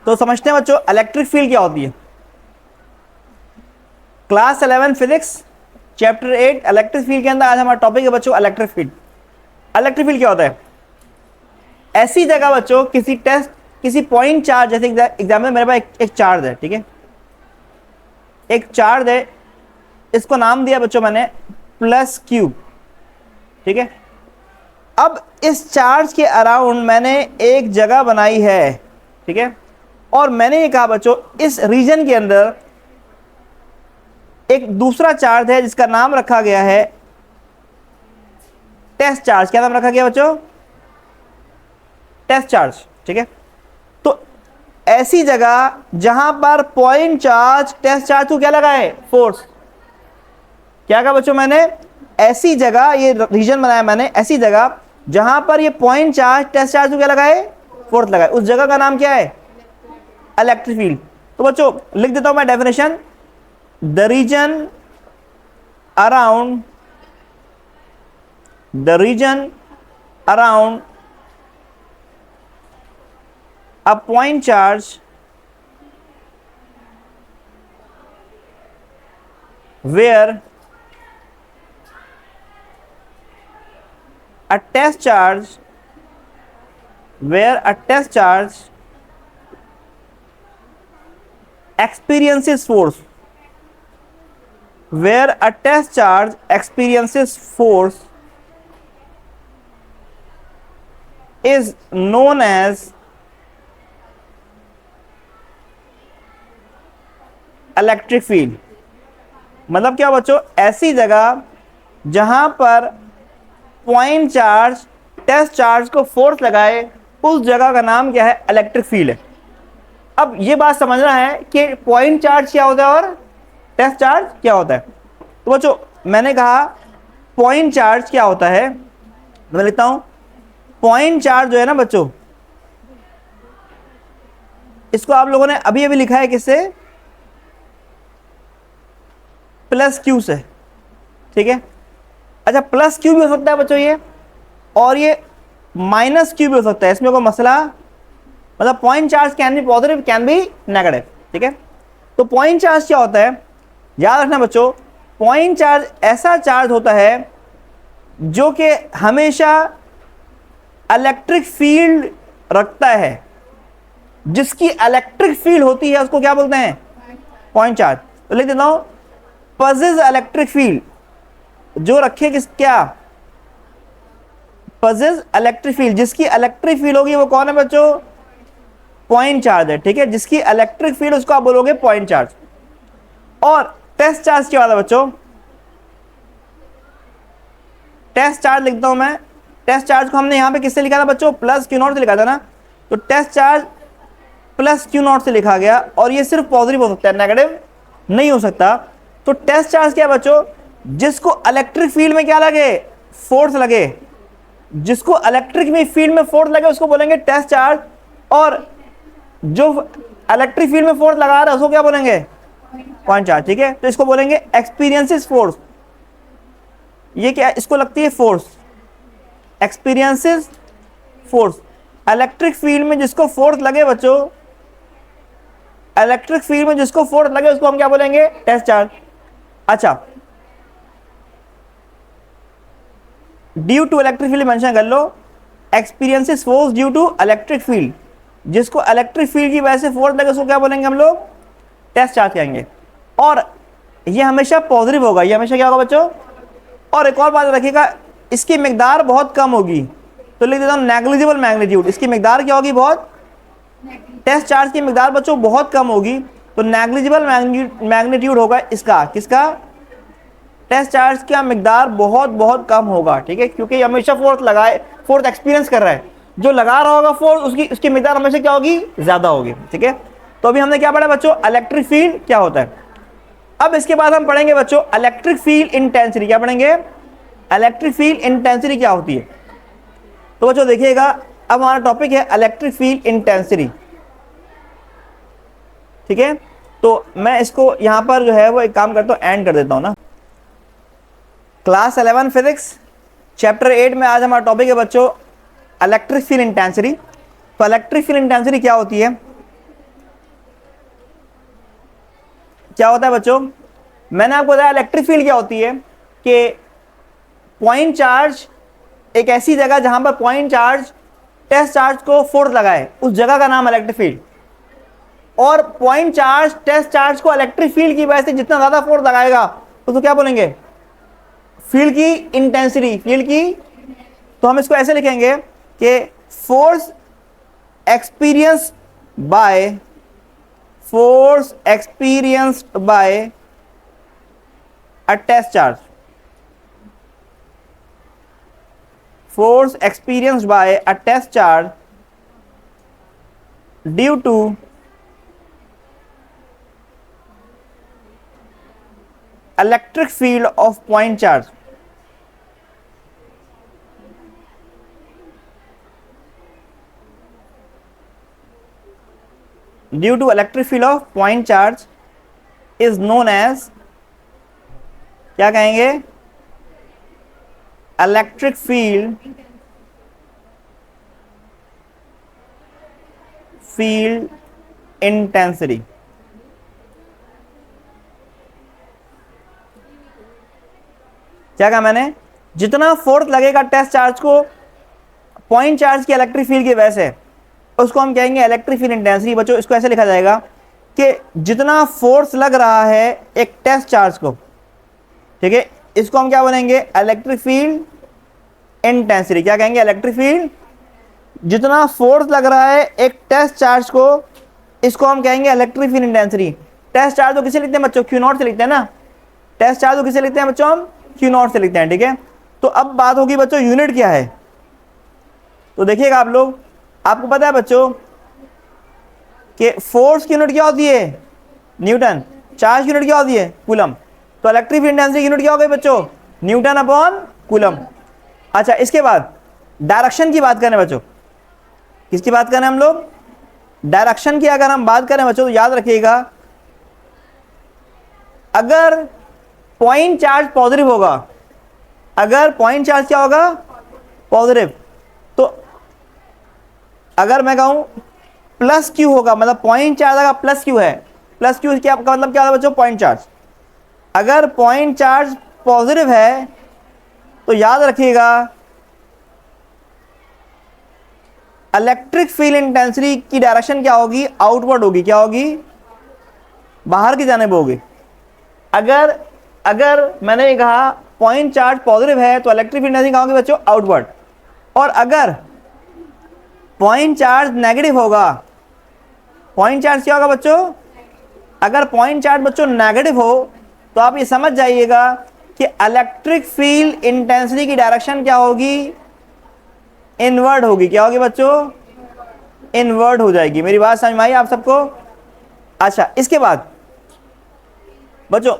तो समझते हैं बच्चों इलेक्ट्रिक फील्ड क्या होती है। Class 11 physics chapter 8 electric field के अंदर आज हमारा टॉपिक है बच्चों इलेक्ट्रिक फील्ड। इलेक्ट्रिक फील्ड क्या होता है? ऐसी जगह बच्चों किसी पॉइंट चार्ज, जैसे एग्जाम्पल मेरे पास एक चार्ज है, ठीक है, एक चार्ज है, इसको नाम दिया बच्चों मैंने प्लस क्यूब, ठीक है। अब इस चार्ज के अराउंड मैंने एक जगह बनाई है, ठीक है, और मैंने ये कहा बच्चों इस रीजन के अंदर एक दूसरा चार्ज है जिसका नाम रखा गया है टेस्ट चार्ज। क्या नाम रखा गया बच्चों? टेस्ट चार्ज, ठीक है। तो ऐसी जगह जहां पर पॉइंट चार्ज टेस्ट चार्ज को क्या लगा है? फोर्स। क्या कहा बच्चों मैंने? ऐसी जगह, ये रीजन बनाया मैंने, ऐसी जगह जहां पर ये पॉइंट चार्ज टेस्ट चार्ज को क्या लगा है? फोर्स लगा है। उस जगह का नाम क्या है? Electric field. तो बच्चों लिख देता हूं मैं definition, the region around a point charge where a test charge experiences force, is known as electric field. मतलब क्या बच्चों? ऐसी जगह जहां पर पॉइंट चार्ज टेस्ट चार्ज को फोर्स लगाए, उस जगह का नाम क्या है? इलेक्ट्रिक फील्ड है। अब ये बात समझना है कि पॉइंट चार्ज क्या होता है और टेस्ट चार्ज क्या होता है। तो बच्चों मैंने कहा पॉइंट चार्ज क्या होता है, मैं लिखता हूं पॉइंट चार्ज जो है ना बच्चों, इसको आप लोगों ने अभी अभी लिखा है किससे? प्लस क्यू से, ठीक है। अच्छा, प्लस क्यू भी हो सकता है बच्चों ये, और ये माइनस क्यू भी हो सकता है, इसमें कोई मसला, मतलब point charge can be positive can be negative, ठीक है। तो पॉइंट चार्ज क्या होता है? याद रखना बच्चों, पॉइंट चार्ज ऐसा चार्ज होता है जो कि हमेशा इलेक्ट्रिक फील्ड रखता है। जिसकी इलेक्ट्रिक फील्ड होती है उसको क्या बोलते हैं? Point charge. तो लिख देता हूं पजेस इलेक्ट्रिक फील्ड, जो रखे क्या? पजेस इलेक्ट्रिक फील्ड, जिसकी इलेक्ट्रिक फील्ड होगी वो कौन है बच्चों? पॉइंट चार्ज है, ठीक है। जिसकी इलेक्ट्रिक फील्ड उसको आप बोलोगे पॉइंट चार्ज। और टेस्ट चार्ज क्या होता है बच्चों? टेस्ट चार्ज लिखता हूं मैं, टेस्ट चार्ज को हमने यहां पे किससे लिखा था बच्चों? प्लस क्यू नॉट से लिखा था ना। तो test charge plus q naught से लिखा गया, और ये सिर्फ पॉजिटिव हो सकता है, नेगेटिव नहीं हो सकता। तो टेस्ट चार्ज क्या बच्चों? जिसको इलेक्ट्रिक फील्ड में क्या लगे? फोर्स लगे। जिसको इलेक्ट्रिक फील्ड में फोर्स लगे उसको बोलेंगे टेस्ट चार्ज, और जो इलेक्ट्रिक फील्ड में फोर्स लगा रहा है उसको क्या बोलेंगे? पॉइंट चार्ज, ठीक है। तो इसको बोलेंगे एक्सपीरियंसेस फोर्स। ये क्या? इसको लगती है force, experiences force. Electric field में जिसको फोर्स लगे बच्चों, इलेक्ट्रिक फील्ड में जिसको फोर्स लगे उसको हम क्या बोलेंगे? Test charge. अच्छा, due to electric field mention कर लो, experiences force due to electric field. जिसको इलेक्ट्रिक फील्ड की वजह से फोर्स लगे उसको क्या बोलेंगे हम लोग? टेस्ट चार्ज कहेंगे। और ये हमेशा पॉजिटिव होगा, ये हमेशा क्या होगा बच्चों? और एक और बात रखिएगा, इसकी मिकदार बहुत कम होगी, तो लिख देता हूं नेग्लिजिबल मैग्नीट्यूड। इसकी मिकदार क्या होगी? बहुत। टेस्ट चार्ज की मिकदार बच्चों बहुत कम होगी, तो नेग्लिजिबल मैग्नीट्यूड होगा इसका। किसका? टेस्ट चार्ज का मिकदार बहुत बहुत कम होगा, ठीक है, क्योंकि हमेशा फोर्स लगाए, फोर्स एक्सपीरियंस कर रहा है। जो लगा रहा होगा फोर्स, उसकी मिकदार हमेशा क्या होगी? ज्यादा होगी, ठीक है। तो अभी हमने क्या पढ़ा बच्चों? इलेक्ट्रिक फील्ड क्या होता है। अब इसके बाद हम पढ़ेंगे बच्चों इलेक्ट्रिक फील्ड इंटेंसिटी। क्या पढ़ेंगे? इलेक्ट्रिक फील्ड इंटेंसिटी क्या होती है। तो बच्चों देखिएगा, अब हमारा टॉपिक है इलेक्ट्रिक फील्ड इंटेंसिटी, ठीक है। तो मैं इसको यहां पर जो है वो एक काम करता हूं, एंड कर देता हूं ना। क्लास 11 फिजिक्स चैप्टर 8 में आज हमारा टॉपिक है बच्चों इलेक्ट्रिक फील्ड इंटेंसिटी। तो इलेक्ट्रिक फील्ड इंटेंसिटी क्या होती है? क्या होता है बच्चों, मैंने आपको बताया इलेक्ट्रिक फील्ड क्या होती है कि पॉइंट चार्ज एक ऐसी जगह जहां पर पॉइंट चार्ज टेस्ट चार्ज को फोर्स लगाए, उस जगह का नाम इलेक्ट्रिक फील्ड। और पॉइंट चार्ज टेस्ट चार्ज को इलेक्ट्रिक फील्ड की वजह से जितना ज्यादा फोर्स लगाएगा उसको क्या बोलेंगे, फील्ड की इंटेंसिटी, फील्ड की। तो हम इसको ऐसे लिखेंगे कि force experienced by a test charge, force experienced by a test charge due to electric field of point charge, due to electric field of point charge is known as, क्या कहेंगे, electric field intensity. क्या कहा मैंने, जितना force लगेगा test charge को point charge की electric field की वजह से, उसको हम कहेंगे इलेक्ट्रिक फील्ड इंटेंसिटी। बच्चों इसको ऐसे लिखा जाएगा कि जितना फोर्स लग रहा है एक टेस्ट चार्ज को, ठीक है, इसको हम क्या बोलेंगे, इलेक्ट्रिक फील्ड इंटेंसिटी। क्या कहेंगे, इलेक्ट्रिक फील्ड, जितना फोर्स लग रहा है एक टेस्ट चार्ज को, इसको हम कहेंगे electric field intensity. Test charge तो किसे लिखते हैं बच्चों, क्यू नॉट से लिखते हैं ना, टेस्ट चार्ज तो किसे लिखते हैं बच्चों, हम क्यू नॉट से लिखते हैं, ठीक है। तो अब बात होगी बच्चों यूनिट क्या है। तो देखिएगा आप लोग, आपको पता है बच्चों कि फोर्स की यूनिट क्या होती है, न्यूटन, चार्ज की यूनिट क्या होती है, कूलम। तो इलेक्ट्रिक फील्ड इंटेंसिटी की यूनिट क्या हो गई बच्चों, न्यूटन अपॉन कूलम। अच्छा, इसके बाद डायरेक्शन की बात करें बच्चों, किसकी बात करें हम लोग, डायरेक्शन की अगर हम बात करें बच्चों, तो याद रखिएगा अगर पॉइंट चार्ज पॉजिटिव होगा, अगर पॉइंट चार्ज क्या होगा, पॉजिटिव, तो अगर मैं कहूं प्लस क्यू होगा, मतलब पॉइंट चार्ज अगर प्लस क्यू है, प्लस क्यू क्या मतलब क्या होगा बच्चों, पॉइंट चार्ज। अगर पॉइंट चार्ज पॉजिटिव है तो याद रखिएगा इलेक्ट्रिक फील्ड इंटेंसिटी की डायरेक्शन क्या होगी, आउटवर्ड होगी। क्या होगी, बाहर की जानिब होगी। अगर मैंने ये कहा पॉइंट चार्ज पॉजिटिव है तो इलेक्ट्रिक फील्ड इंटेंसिटी कहाँ होगी बच्चों, आउटवर्ड। और अगर पॉइंट चार्ज नेगेटिव होगा, पॉइंट चार्ज क्या होगा बच्चों, अगर पॉइंट चार्ज बच्चों नेगेटिव हो तो आप ये समझ जाइएगा कि इलेक्ट्रिक फील्ड इंटेंसिटी की डायरेक्शन क्या होगी, इनवर्ड होगी। क्या होगी बच्चों, इनवर्ड हो जाएगी। मेरी बात समझ में आई आप सबको। अच्छा, इसके बाद बच्चों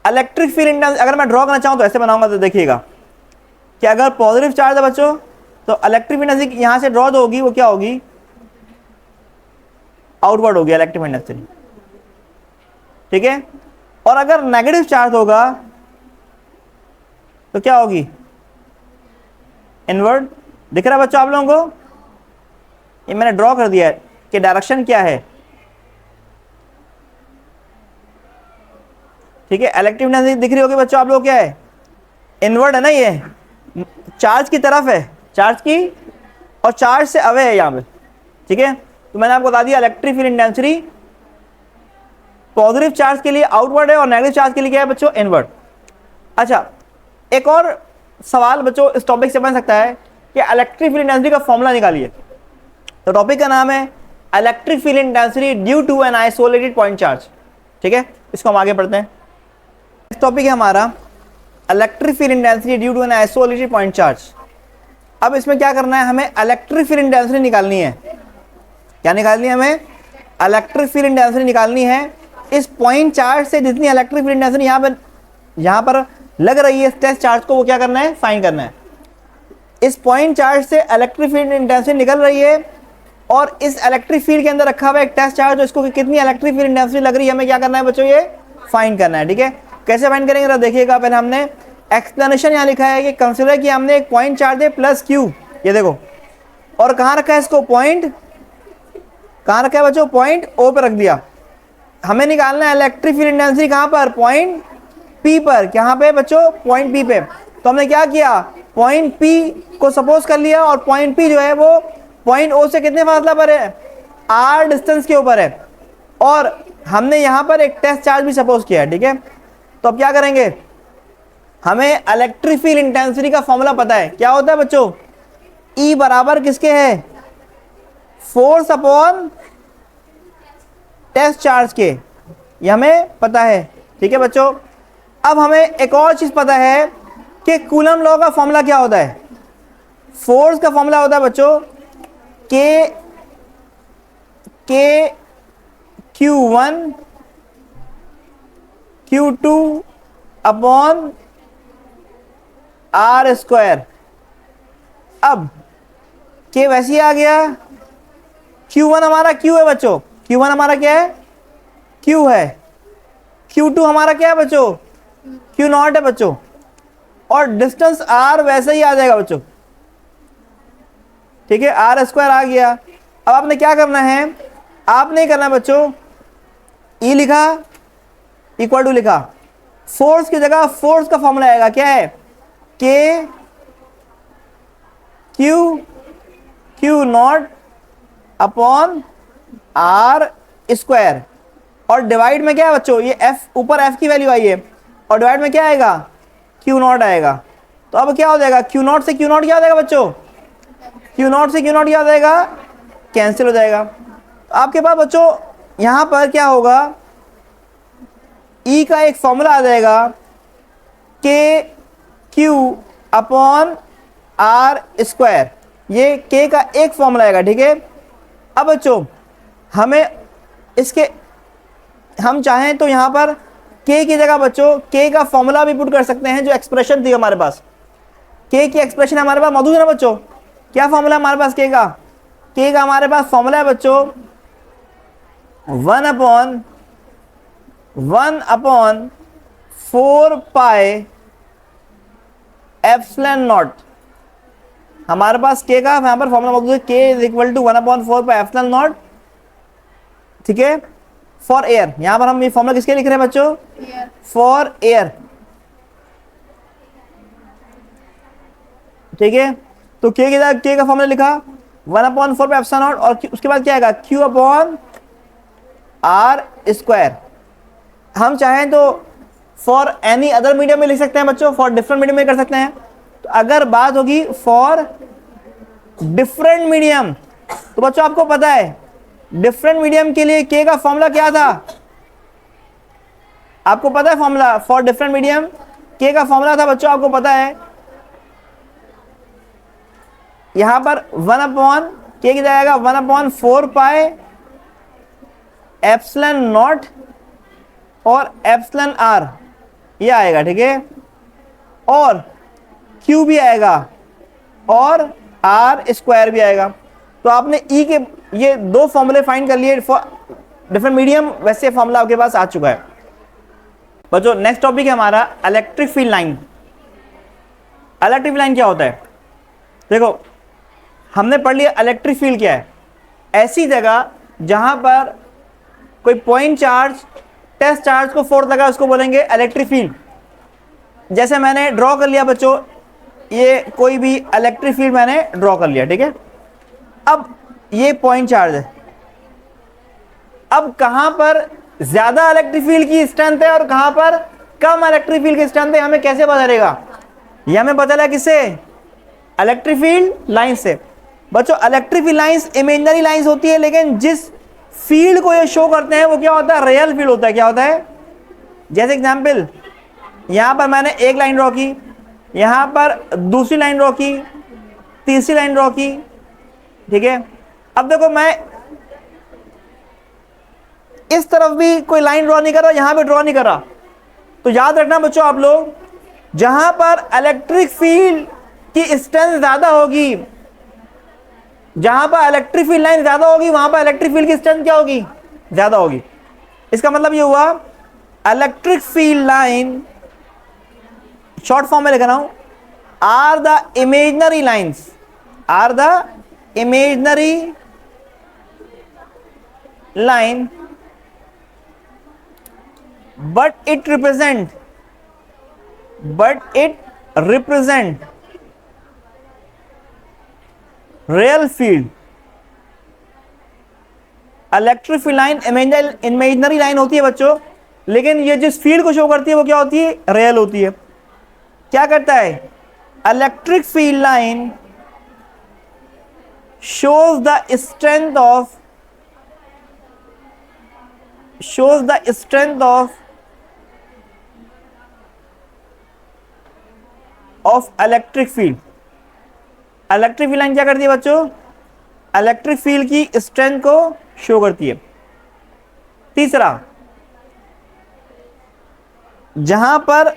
इलेक्ट्रिक फील्ड इंटेंसिटी अगर मैं ड्रॉ करना चाहूं तो ऐसे बनाऊंगा, तो देखिएगा कि अगर पॉजिटिव चार्ज है बच्चों तो इलेक्ट्रिक फील्ड इंटेंसिटी यहां से ड्रॉ जो होगी वो क्या होगी, आउटवर्ड होगी इलेक्ट्रिक फील्ड इंटेंसिटी, ठीक है। और अगर नेगेटिव चार्ज होगा तो क्या होगी, इनवर्ड। दिख रहा है बच्चों आप लोगों को, ये मैंने ड्रॉ कर दिया है कि डायरेक्शन क्या है, ठीक है। इलेक्ट्रिक इंटेंसिटी दिख रही होगी बच्चों आप लोग, क्या है, इनवर्ड है ना, ये चार्ज की तरफ है, चार्ज की, और चार्ज से अवे है यहाँ पे, ठीक है। तो मैंने आपको बता दिया electric field intensity positive charge के लिए आउटवर्ड है और नेगेटिव चार्ज के लिए क्या है बच्चों, इनवर्ड। अच्छा, एक और सवाल बच्चों इस टॉपिक से बन सकता है कि इलेक्ट्रिक फील्ड इंटेंसिटी का फॉर्मूला निकालिए। तो टॉपिक का नाम है electric field intensity due to an isolated point charge, ठीक है। इसको हम आगे पढ़ते हैं। इस टॉपिक है हमारा electric field intensity due to an isolated point charge. अब इसमें क्या करना है, हमें इलेक्ट्रिक फील्ड इंटेंसिटी निकालनी है। क्या निकालनी है हमें, इलेक्ट्रिक फील्ड इंटेंसिटी निकालनी है। इस पॉइंट चार्ज से जितनी इलेक्ट्रिक फील्ड इंटेंसिटी यहाँ पर लग रही है इस टेस्ट चार्ज को, वो क्या करना है, फाइंड करना है। इस पॉइंट चार्ज से इलेक्ट्रिक फील्ड इंटेंसिटी निकल रही है और इस इलेक्ट्रिक फील्ड के अंदर रखा हुआ एक टेस्ट चार्ज, इसको कितनी इलेक्ट्रिक फील्ड इंटेंसिटी लग रही है, हमें क्या करना है बच्चों, ये फाइंड करना है, ठीक है। कैसे फाइंड करेंगे जरा देखिएगा। पहले हमने एक्सप्लेनेशन यहाँ लिखा है कि कंसीडर कि हमने एक पॉइंट चार्ज है प्लस क्यू, ये देखो, और कहाँ रखा है इसको, पॉइंट, कहाँ रखा है बच्चों, पॉइंट ओ पे रख दिया। हमें निकालना है इलेक्ट्रिक फील्ड इंटेंसिटी कहाँ पर, पॉइंट पी पर। कहाँ पे बच्चों, पॉइंट पी पे। तो हमने क्या किया, पॉइंट पी को सपोज कर लिया, और पॉइंट पी जो है वो पॉइंट ओ से कितने फासला पर है, आर डिस्टेंस के ऊपर है, और हमने यहाँ पर एक टेस्ट चार्ज भी सपोज किया है, ठीक है। तो अब क्या करेंगे, हमें इलेक्ट्रिक फील्ड इंटेंसिटी का फॉर्मूला पता है, क्या होता है बच्चों, ई बराबर किसके है, फोर्स अपॉन टेस्ट चार्ज के, ये हमें पता है, ठीक है बच्चों। अब हमें एक और चीज पता है कि कूलम लॉ का फॉर्मूला क्या होता है, फोर्स का फॉर्मूला होता है बच्चों के Q1 Q2 upon r square. अब के वैसे ही आ गया, Q1 हमारा Q है बच्चों, Q1 हमारा क्या है, Q है, Q2 हमारा क्या है बच्चों, Q0 है बच्चों, और डिस्टेंस R वैसे ही आ जाएगा बच्चों, ठीक है, आर स्क्वायर आ गया। अब आपने क्या करना है, आपने करना है बच्चों, E लिखा इक्वल टू लिखा, फोर्स की जगह फोर्स का फॉर्मूला आएगा, क्या है, k q naught upon r square, और डिवाइड में क्या है बच्चों, ये एफ, ऊपर एफ की वैल्यू आई है, और डिवाइड में क्या आएगा, क्यू नॉट आएगा। तो अब क्या हो जाएगा, क्यू नॉट से क्यू नॉट क्या हो जाएगा बच्चों, क्यू नॉट से क्यू नॉट क्या हो जाएगा, कैंसिल हो जाएगा। तो आपके पास बच्चों यहां पर क्या होगा, ई का एक फॉर्मूला आ जाएगा, के क्यू अपॉन आर स्क्वायर, ये के का एक फॉर्मूला आएगा, ठीक है। अब बच्चों हमें इसके, हम चाहें तो यहां पर के की जगह बच्चों के का फॉर्मूला भी पुट कर सकते हैं, जो एक्सप्रेशन थी हमारे पास, के की एक्सप्रेशन हमारे पास मौजूद है ना बच्चों। क्या फॉर्मूला हमारे पास के का हमारे पास फॉर्मूला है बच्चों, 1/1/4 पाई एप्सिलॉन नॉट। हमारे पास के का यहां पर फॉर्मूला मौजूद है, k is equal to 1/4 pi epsilon naught, ठीक है, फॉर एयर। यहां पर हम ये फॉर्मूला किसके लिख रहे हैं बच्चों, फॉर एयर, ठीक है। तो के का फॉर्मूला लिखा 1/4 पाई एप्सिलॉन नॉट, और उसके बाद क्या आएगा, क्यू अपॉन आर स्क्वायर। हम चाहें तो फॉर एनी अदर मीडियम में लिख सकते हैं बच्चों, फॉर डिफरेंट मीडियम में कर सकते हैं। तो अगर बात होगी फॉर डिफरेंट मीडियम, तो बच्चों आपको पता है डिफरेंट मीडियम के लिए के का फॉर्मूला क्या था, आपको पता है फॉर्मूला फॉर डिफरेंट मीडियम, के का फॉर्मूला था बच्चों, आपको पता है, यहां पर 1 के की जाएगा 1/4 पाई एप्सिलॉन नॉट और एप्सिलॉन आर, ये आएगा, ठीक है, और क्यू भी आएगा और आर स्क्वायर भी आएगा। तो आपने ई के ये दो फॉर्मूले फाइंड कर लिए फॉर डिफरेंट मीडियम, वैसे फॉर्मूला आपके पास आ चुका है बच्चों। नेक्स्ट टॉपिक है हमारा electric field line. Electric field line क्या होता है, देखो हमने पढ़ लिया इलेक्ट्रिक फील्ड क्या है, ऐसी जगह जहां पर कोई पॉइंट चार्ज टेस्ट चार्ज को फोर्स लगा, उसको बोलेंगे इलेक्ट्रिक फील्ड। जैसे मैंने ड्रॉ कर लिया बच्चों, ये कोई भी इलेक्ट्रिक फील्ड मैंने ड्रॉ कर लिया, ठीक है। अब ये पॉइंट चार्ज है, अब कहां पर ज्यादा इलेक्ट्रिक फील्ड की स्ट्रेंथ है और कहां पर कम इलेक्ट्रिक फील्ड की स्ट्रेंथ है, हमें कैसे पता चलेगा, ये हमें पता चला किससे, इलेक्ट्रिक फील्ड लाइन से। बच्चों electric field lines imaginary lines होती है, लेकिन जिस फील्ड को ये शो करते हैं वो क्या होता है, रियल फील्ड होता है। क्या होता है, जैसे एग्जांपल यहां पर मैंने एक लाइन ड्रॉ की, यहां पर दूसरी लाइन ड्रॉ की, तीसरी लाइन ड्रॉ की, ठीक है। अब देखो मैं इस तरफ भी कोई लाइन ड्रॉ नहीं कर रहा, यहां पे ड्रॉ नहीं कर रहा, तो याद रखना बच्चों आप लोग, जहां पर इलेक्ट्रिक फील्ड की स्ट्रेंथ ज्यादा होगी, जहां पर इलेक्ट्रिक फील्ड लाइन ज्यादा होगी, वहां पर इलेक्ट्रिक फील्ड की स्ट्रेंथ क्या होगी, ज्यादा होगी। इसका मतलब ये हुआ electric field line, short form में लिख रहा हूं, are the imaginary lines, are the imaginary line but it represent real field. Electric field line imaginary line होती है बच्चों, लेकिन ये जिस फील्ड को शो करती है वो क्या होती है, रियल होती है। क्या करता है, electric field line shows the strength of electric field. Electric field line क्या करती है बच्चों, इलेक्ट्रिक फील्ड की स्ट्रेंथ को शो करती है। तीसरा, जहां पर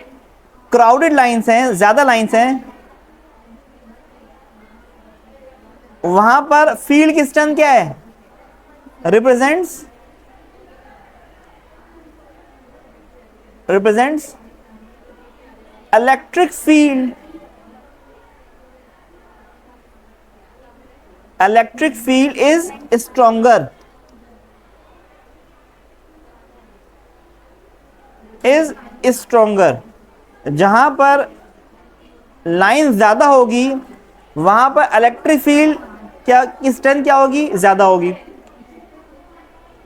क्राउडेड लाइंस हैं, ज्यादा लाइंस हैं, वहां पर फील्ड की स्ट्रेंथ क्या है, represents electric field is stronger, जहां पर लाइन ज्यादा होगी वहां पर इलेक्ट्रिक फील्ड क्या की स्ट्रेंथ क्या होगी, ज्यादा होगी।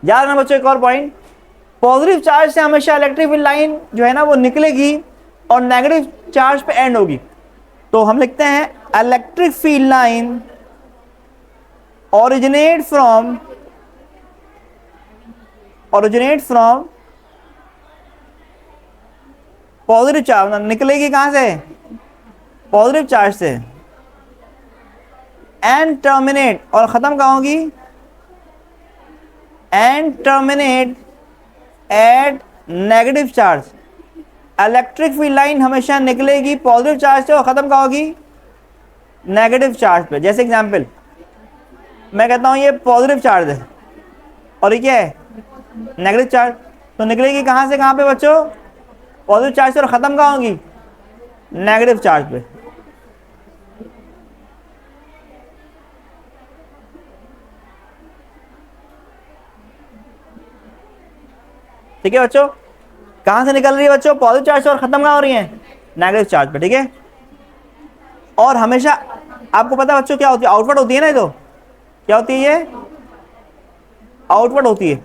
याद रखना बच्चों एक और पॉइंट, पॉजिटिव चार्ज से हमेशा इलेक्ट्रिक फील्ड लाइन जो है ना वो निकलेगी और नेगेटिव चार्ज पे एंड होगी। तो हम लिखते हैं electric field line originate from positive charge, निकलेगी कहां से, पॉजिटिव चार्ज से, एंड टर्मिनेट, और खत्म कहां होगी, and terminate at negative charge. Electric field line हमेशा निकलेगी पॉजिटिव चार्ज से और खत्म कहां होगी, नेगेटिव चार्ज पे। जैसे एग्जांपल मैं कहता हूं ये पॉजिटिव चार्ज है और ये क्या है, नेगेटिव चार्ज, तो निकलेगी कहां से कहां पे बच्चों, पॉजिटिव चार्ज से और खत्म कहां होगी, नेगेटिव चार्ज पे। ठीक है बच्चों, कहां से निकल रही है बच्चों, पॉजिटिव चार्ज से और खत्म कहां हो रही है, नेगेटिव चार्ज पे। ठीक है, और हमेशा आपको पता है बच्चों क्या होती है, आउटवर्ड होती है ना, ये तो क्या होती है, ये आउटवर्ड होती है,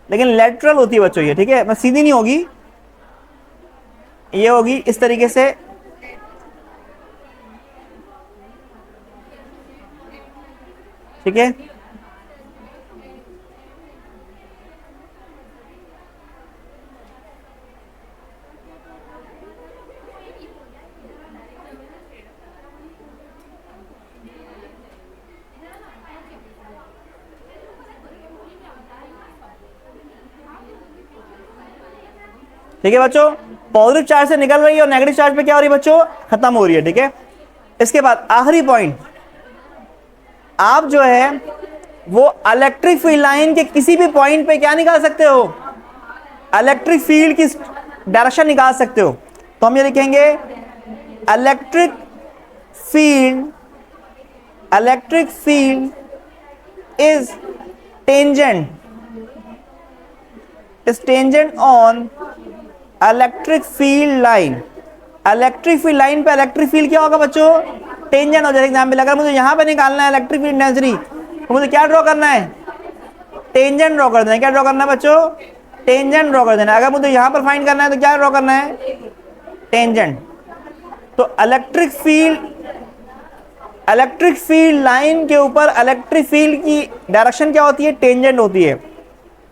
लेकिन लेटरल होती है बच्चों ये। ठीक है, मैं सीधी नहीं होगी, ये होगी इस तरीके से, ठीक है। ठीक है बच्चों, पॉजिटिव चार्ज से निकल रही है और नेगेटिव चार्ज पे क्या हो रही है बच्चों, खत्म हो रही है। ठीक है, इसके बाद आखिरी पॉइंट, आप जो है वो इलेक्ट्रिक फील्ड लाइन के किसी भी पॉइंट पे क्या निकाल सकते हो, इलेक्ट्रिक फील्ड की डायरेक्शन निकाल सकते हो। तो हम ये लिखेंगे electric field is tangent on electric field line. Electric field line पे इलेक्ट्रिक फील्ड क्या होगा बच्चों, टेंजेंट हो जाएगा। एग्जाम्पल अगर मुझे यहां पे निकालना है इलेक्ट्रिक फील्ड इंटेंसिटी, तो मुझे क्या ड्रॉ करना है, टेंजेंट ड्रॉ कर देना है। क्या ड्रॉ करना है बच्चों, टेंजेंट ड्रॉ कर देना है। अगर मुझे यहां पर फाइंड करना है तो क्या ड्रॉ करना है, टेंजेंट। तो इलेक्ट्रिक फील्ड लाइन के ऊपर इलेक्ट्रिक फील्ड की डायरेक्शन क्या होती है, टेंजेंट होती है।